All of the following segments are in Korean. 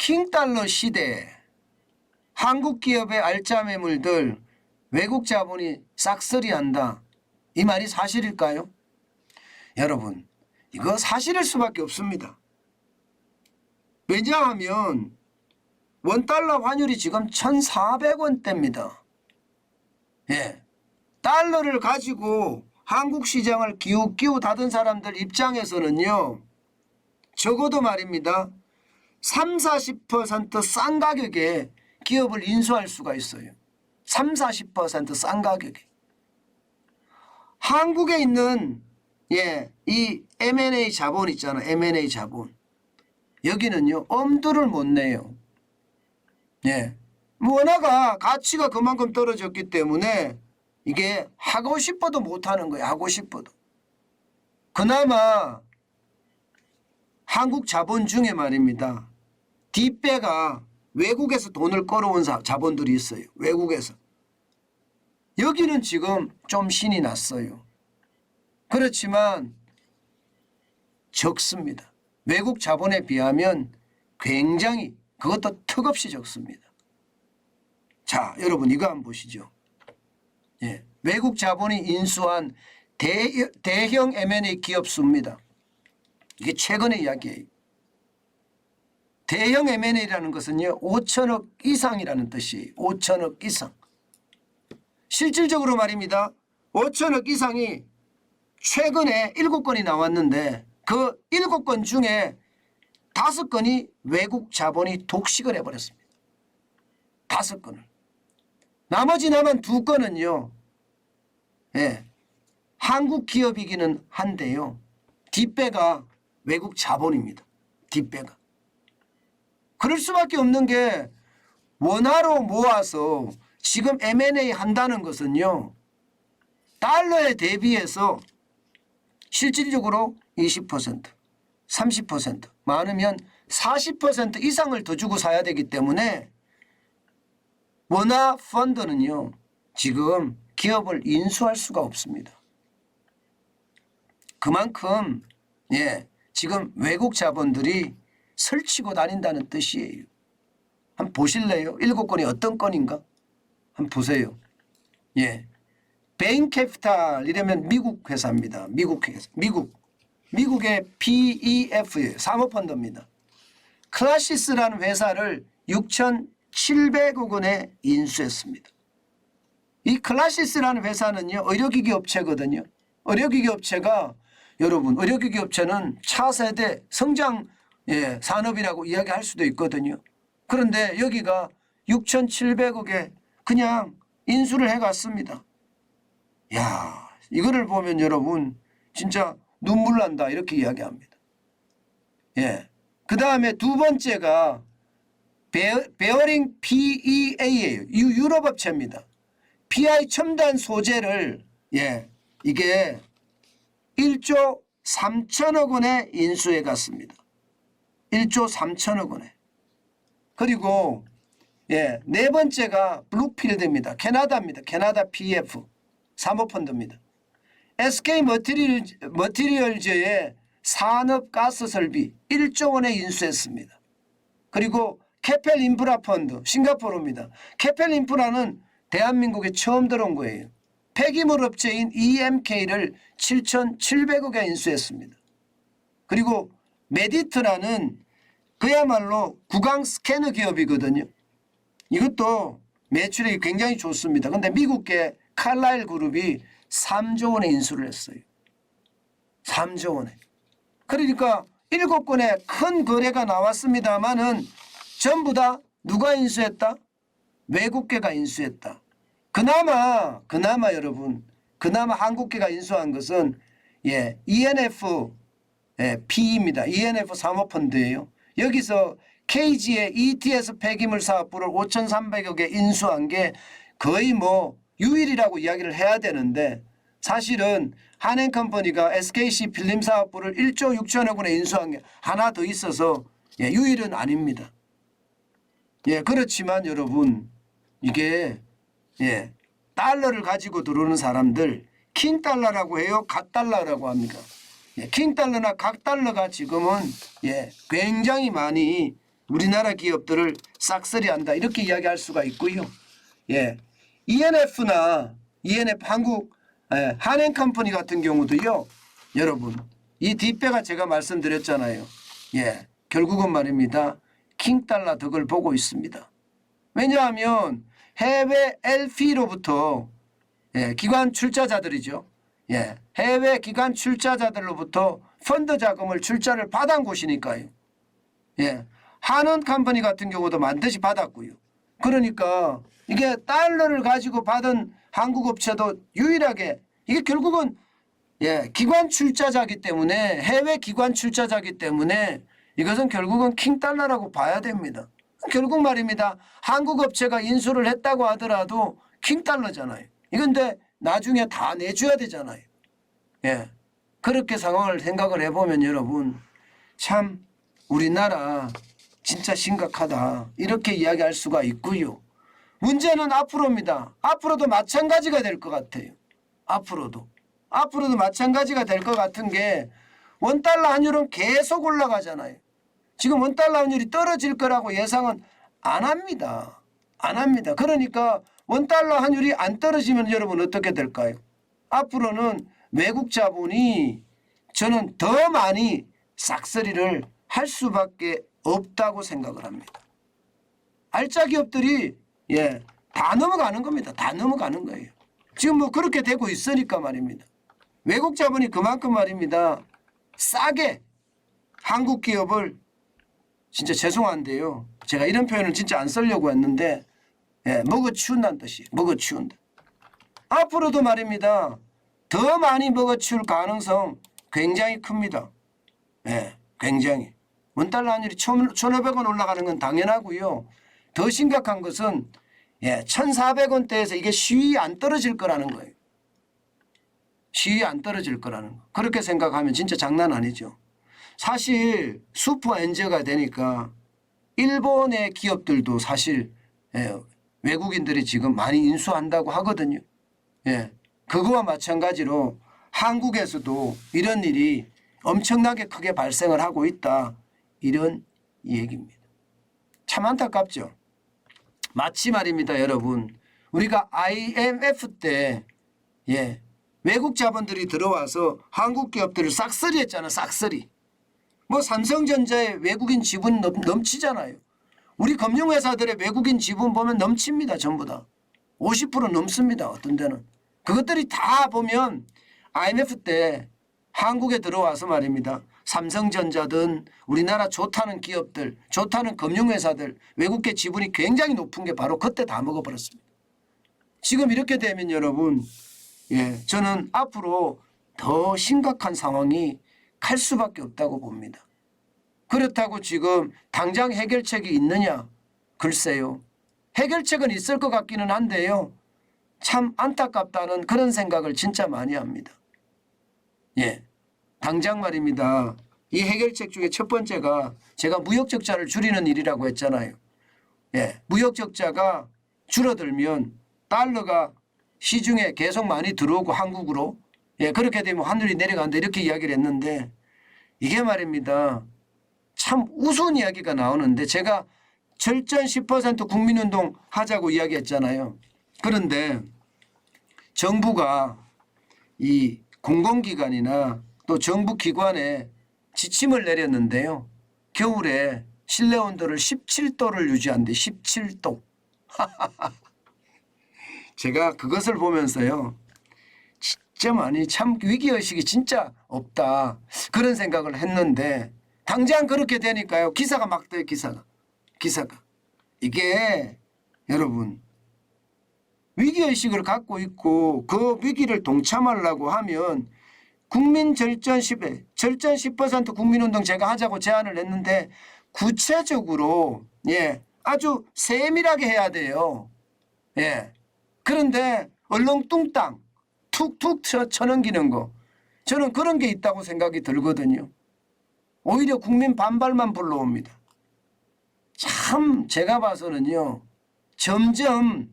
킹달러 시대에 한국 기업의 알짜 매물들 외국 자본이 싹쓸이한다. 이 말이 사실일까요? 여러분, 이거 사실일 수밖에 없습니다. 왜냐하면 원달러 환율이 지금 1,400원대입니다. 예. 달러를 가지고 한국 시장을 기웃기웃하던 사람들 입장에서는요, 적어도 말입니다, 30~40% 싼 가격에 기업을 인수할 수가 있어요. 30~40% 싼 가격에. 한국에 있는 이 M&A 자본 있잖아요. M&A 자본. 여기는요, 엄두를 못 내요. 원화가 가치가 그만큼 떨어졌기 때문에 이게 하고 싶어도 못하는 거예요. 하고 싶어도. 그나마 한국 자본 중에 말입니다, 뒷배가 외국에서 돈을 끌어온 자본들이 있어요. 외국에서. 여기는 지금 좀 신이 났어요. 그렇지만 적습니다. 외국 자본에 비하면 굉장히, 그것도 턱없이 적습니다. 자, 여러분 이거 한번 보시죠. 외국 자본이 인수한 대형 M&A 기업 수입니다. 이게 최근의 이야기예요. 대형 M&A라는 것은요, 5천억 이상이라는 뜻이에요. 5천억 이상. 실질적으로 말입니다, 5천억 이상이 최근에 7건이 나왔는데 그 7건 중에 5건이 외국 자본이 독식을 해버렸습니다. 5건을. 나머지 남은 2건은요, 한국 기업이기는 한데요, 뒷배가 외국 자본입니다. 뒷배가. 그럴 수밖에 없는 게, 원화로 모아서 지금 M&A 한다는 것은요, 달러에 대비해서 실질적으로 20%, 30%, 많으면 40% 이상을 더 주고 사야 되기 때문에 원화 펀드는요, 지금 기업을 인수할 수가 없습니다. 그만큼 지금 외국 자본들이 설치고 다닌다는 뜻이에요. 한번 보실래요? 7건이 어떤 건인가? 한번 보세요. 베인캐피탈 이러면 미국 회사입니다. 미국 회사. 미국의 PEF예요. 사모펀드입니다. 클라시스라는 회사를 6,700억 원에 인수했습니다. 이 클라시스라는 회사는요, 의료기기 업체거든요. 의료기기 업체가, 여러분, 의료기기 업체는 차세대 성장 산업이라고 이야기할 수도 있거든요. 그런데 여기가 6,700억에 그냥 인수를 해갔습니다. 야, 이거를 보면 여러분 진짜 눈물 난다 이렇게 이야기합니다. 그 다음에 두 번째가 베어링 PEA예요. 유럽 업체입니다. PI 첨단 소재를 이게 1조 3천억 원에 인수해 갔습니다. 1조 3천억 원에. 그리고 네 번째가 블루필드입니다. 캐나다입니다. 캐나다 PF 사모펀드입니다. SK 머티리얼즈의 산업가스 설비 1조 원에 인수했습니다. 그리고 캐펠 인프라 펀드 싱가포르입니다. 캐펠 인프라는 대한민국에 처음 들어온 거예요. 폐기물 업체인 EMK를 7,700억에 인수했습니다. 그리고 메디트라는 그야말로 구강 스캐너 기업이거든요. 이것도 매출이 굉장히 좋습니다. 그런데 미국계 칼라일 그룹이 3조 원에 인수를 했어요. 3조 원에. 그러니까 7건의 큰 거래가 나왔습니다마는 전부 다 누가 인수했다? 외국계가 인수했다. 그나마 여러분, 그나마 한국계가 인수한 것은 ENF P입니다. ENF 사모펀드예요. 여기서 KG의 ETS 폐기물 사업부를 5,300억에 인수한 게 거의 유일이라고 이야기를 해야 되는데, 사실은 한행컴퍼니가 SKC 필름 사업부를 1조 6천억 원에 인수한 게 하나 더 있어서 유일은 아닙니다. 그렇지만 여러분, 이게 달러를 가지고 들어오는 사람들 킹달러라고 해요? 갓달러라고 합니까? 킹달러나 갓달러가 지금은 굉장히 많이 우리나라 기업들을 싹쓸이한다 이렇게 이야기할 수가 있고요. 예, ENF나 ENF 한국 한행컴퍼니 같은 경우도요. 여러분 이 뒷배가 제가 말씀드렸잖아요. 예, 결국은 말입니다. 킹달러 덕을 보고 있습니다. 왜냐하면 해외 LP로부터 기관 출자자들이죠. 예, 해외 기관 출자자들로부터 펀드 자금을 출자를 받은 곳이니까요. 예, 한원 컴퍼니 같은 경우도 반드시 받았고요. 그러니까 이게 달러를 가지고 받은 한국 업체도 유일하게 이게 결국은 기관 출자자기 때문에 해외 기관 출자자기 때문에 이것은 결국은 킹달러라고 봐야 됩니다. 결국 말입니다. 한국 업체가 인수를 했다고 하더라도 킹달러잖아요. 이건데 나중에 다 내줘야 되잖아요. 예, 그렇게 상황을 생각을 해보면 여러분 참 우리나라 진짜 심각하다 이렇게 이야기할 수가 있고요. 문제는 앞으로입니다. 앞으로도 마찬가지가 될 것 같아요. 앞으로도 마찬가지가 될 것 같은 게 원달러 환율은 계속 올라가잖아요. 지금 원달러 환율이 떨어질 거라고 예상은 안 합니다. 안 합니다. 그러니까 원달러 환율이 안 떨어지면 여러분 어떻게 될까요? 앞으로는 외국 자본이 저는 더 많이 싹쓸이를 할 수밖에 없다고 생각을 합니다. 알짜 기업들이 다 넘어가는 겁니다. 다 넘어가는 거예요. 지금 뭐 그렇게 되고 있으니까 말입니다. 외국 자본이 그만큼 말입니다. 싸게 한국 기업을 진짜 죄송한데요. 제가 이런 표현을 진짜 안 쓰려고 했는데 먹어치운다는 뜻이에요. 먹어치운다. 앞으로도 말입니다. 더 많이 먹어치울 가능성 굉장히 큽니다. 굉장히. 원달러 환율이 1,500원 올라가는 건 당연하고요. 더 심각한 것은 1,400원대에서 이게 쉬이 안 떨어질 거라는 거예요. 쉬이 안 떨어질 거라는 거. 그렇게 생각하면 진짜 장난 아니죠. 사실 슈퍼 엔저가 되니까 일본의 기업들도 사실 외국인들이 지금 많이 인수한다고 하거든요. 그거와 마찬가지로 한국에서도 이런 일이 엄청나게 크게 발생을 하고 있다. 이런 얘기입니다. 참 안타깝죠. 마치 말입니다. 여러분 우리가 IMF 때 외국 자본들이 들어와서 한국 기업들을 싹쓸이 했잖아. 싹쓸이. 뭐 삼성전자에 외국인 지분 넘치잖아요. 우리 금융회사들의 외국인 지분 보면 넘칩니다. 전부 다. 50% 넘습니다. 어떤 데는. 그것들이 다 보면 IMF 때 한국에 들어와서 말입니다. 삼성전자든 우리나라 좋다는 기업들, 좋다는 금융회사들 외국계 지분이 굉장히 높은 게 바로 그때 다 먹어버렸습니다. 지금 이렇게 되면 여러분 저는 앞으로 더 심각한 상황이 갈 수밖에 없다고 봅니다. 그렇다고 지금 당장 해결책이 있느냐? 글쎄요. 해결책은 있을 것 같기는 한데요. 참 안타깝다는 그런 생각을 진짜 많이 합니다. 당장 말입니다. 이 해결책 중에 첫 번째가 제가 무역적자를 줄이는 일이라고 했잖아요. 무역적자가 줄어들면 달러가 시중에 계속 많이 들어오고 한국으로 그렇게 되면 환율이 내려간다 이렇게 이야기를 했는데 이게 말입니다. 참 우스운 이야기가 나오는데 제가 절전 10% 국민운동 하자고 이야기했잖아요. 그런데 정부가 이 공공기관이나 또 정부기관에 지침을 내렸는데요. 겨울에 실내 온도를 17도를 유지한대. 17도. 제가 그것을 보면서요. 진짜 많이 참 위기의식이 진짜 없다. 그런 생각을 했는데 당장 그렇게 되니까요. 기사가 막 떠요. 기사가. 이게 여러분 위기의식을 갖고 있고 그 위기를 동참하려고 하면 국민 절전 10% 국민운동 제가 하자고 제안을 했는데 구체적으로 아주 세밀하게 해야 돼요. 그런데 얼렁뚱땅 툭툭 쳐넘기는 거 저는 그런 게 있다고 생각이 들거든요. 오히려 국민 반발만 불러옵니다. 참 제가 봐서는요. 점점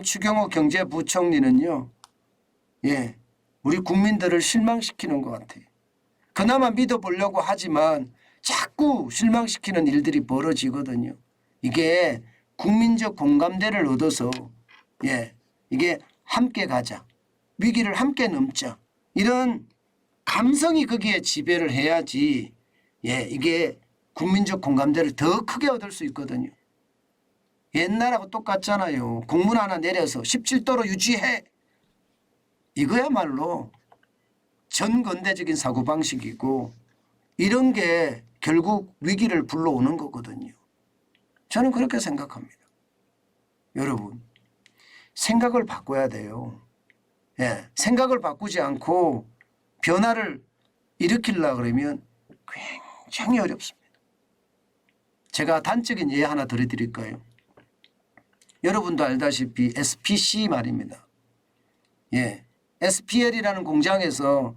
추경호 경제부총리는요. 우리 국민들을 실망시키는 것 같아요. 그나마 믿어보려고 하지만 자꾸 실망시키는 일들이 벌어지거든요. 이게 국민적 공감대를 얻어서 이게 함께 가자. 위기를 함께 넘자. 이런 감성이 거기에 지배를 해야지 이게 국민적 공감대를 더 크게 얻을 수 있거든요. 옛날하고 똑같잖아요. 공문 하나 내려서 17도로 유지해. 이거야말로 전근대적인 사고방식이고 이런 게 결국 위기를 불러오는 거거든요. 저는 그렇게 생각합니다. 여러분 생각을 바꿔야 돼요. 생각을 바꾸지 않고 변화를 일으키려고 그러면 굉장히 어렵습니다. 제가 단적인 예 하나 드릴까요? 여러분도 알다시피 SPC 말입니다. SPL이라는 공장에서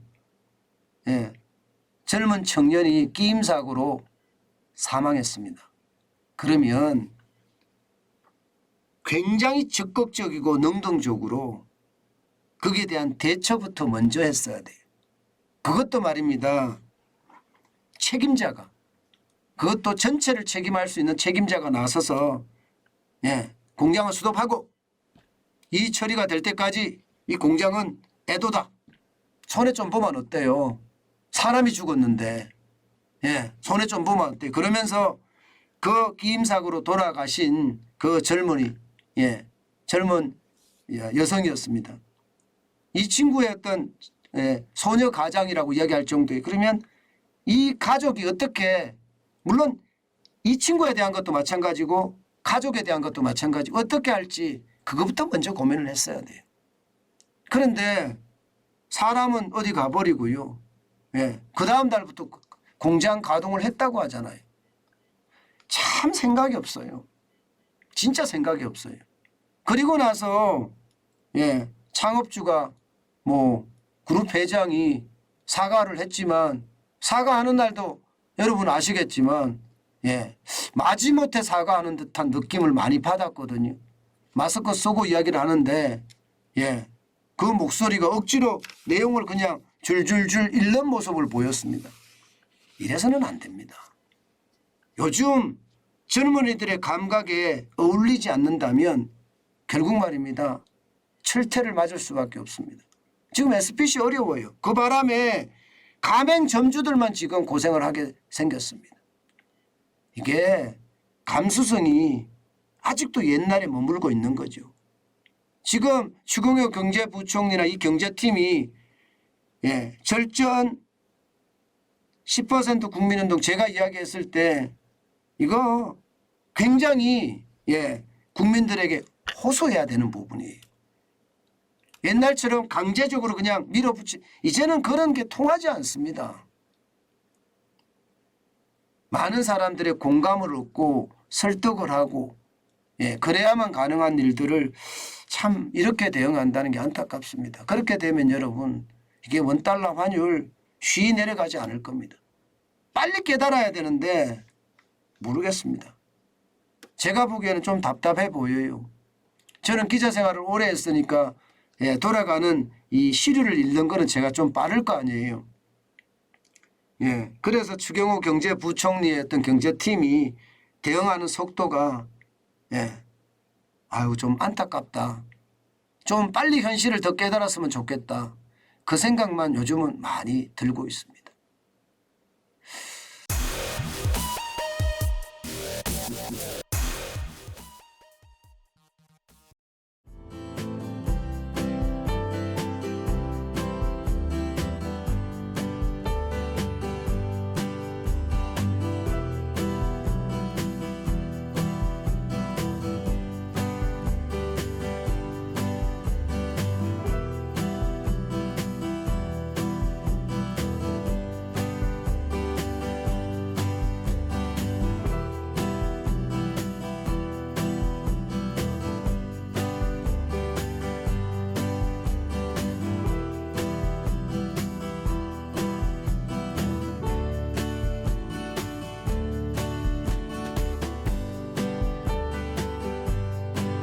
젊은 청년이 끼임 사고로 사망했습니다. 그러면 굉장히 적극적이고 능동적으로 거기에 대한 대처부터 먼저 했어야 돼요. 그것도 말입니다. 책임자가 그것도 전체를 책임할 수 있는 책임자가 나서서 공장을 수도하고 이 처리가 될 때까지 이 공장은 애도다. 손해 좀 보면 어때요? 사람이 죽었는데 손해 좀 보면 어때요? 그러면서 그 끼임사고로 돌아가신 그 젊은 여성이었습니다. 이 친구의 어떤 소녀 가장이라고 이야기할 정도에 그러면 이 가족이 어떻게 물론 이 친구에 대한 것도 마찬가지고 가족에 대한 것도 마찬가지고 어떻게 할지 그것부터 먼저 고민을 했어야 돼요. 그런데 사람은 어디 가버리고요. 그 다음 달부터 공장 가동을 했다고 하잖아요. 참 생각이 없어요. 진짜 생각이 없어요. 그리고 나서 창업주가 그룹 회장이 사과를 했지만 사과하는 날도 여러분 아시겠지만 마지못해 사과하는 듯한 느낌을 많이 받았거든요. 마스크 쓰고 이야기를 하는데 그 목소리가 억지로 내용을 그냥 줄줄줄 읽는 모습을 보였습니다. 이래서는 안 됩니다. 요즘 젊은이들의 감각에 어울리지 않는다면 결국 말입니다. 철퇴를 맞을 수밖에 없습니다. 지금 SPC 어려워요. 그 바람에 가맹점주들만 지금 고생을 하게 생겼습니다. 이게 감수성이 아직도 옛날에 머물고 있는 거죠. 지금 추경호 경제부총리나 이 경제팀이 절전 10% 국민운동 제가 이야기했을 때 이거 굉장히 국민들에게 호소해야 되는 부분이에요. 옛날처럼 강제적으로 그냥 밀어붙이 이제는 그런 게 통하지 않습니다. 많은 사람들의 공감을 얻고 설득을 하고 그래야만 가능한 일들을 참 이렇게 대응한다는 게 안타깝습니다. 그렇게 되면 여러분 이게 원달러 환율 쉬이 내려가지 않을 겁니다. 빨리 깨달아야 되는데 모르겠습니다. 제가 보기에는 좀 답답해 보여요. 저는 기자 생활을 오래 했으니까 돌아가는 이 시류를 읽는 거는 제가 좀 빠를 거 아니에요. 그래서 추경호 경제부총리의 어떤 경제팀이 대응하는 속도가 좀 안타깝다. 좀 빨리 현실을 더 깨달았으면 좋겠다. 그 생각만 요즘은 많이 들고 있습니다.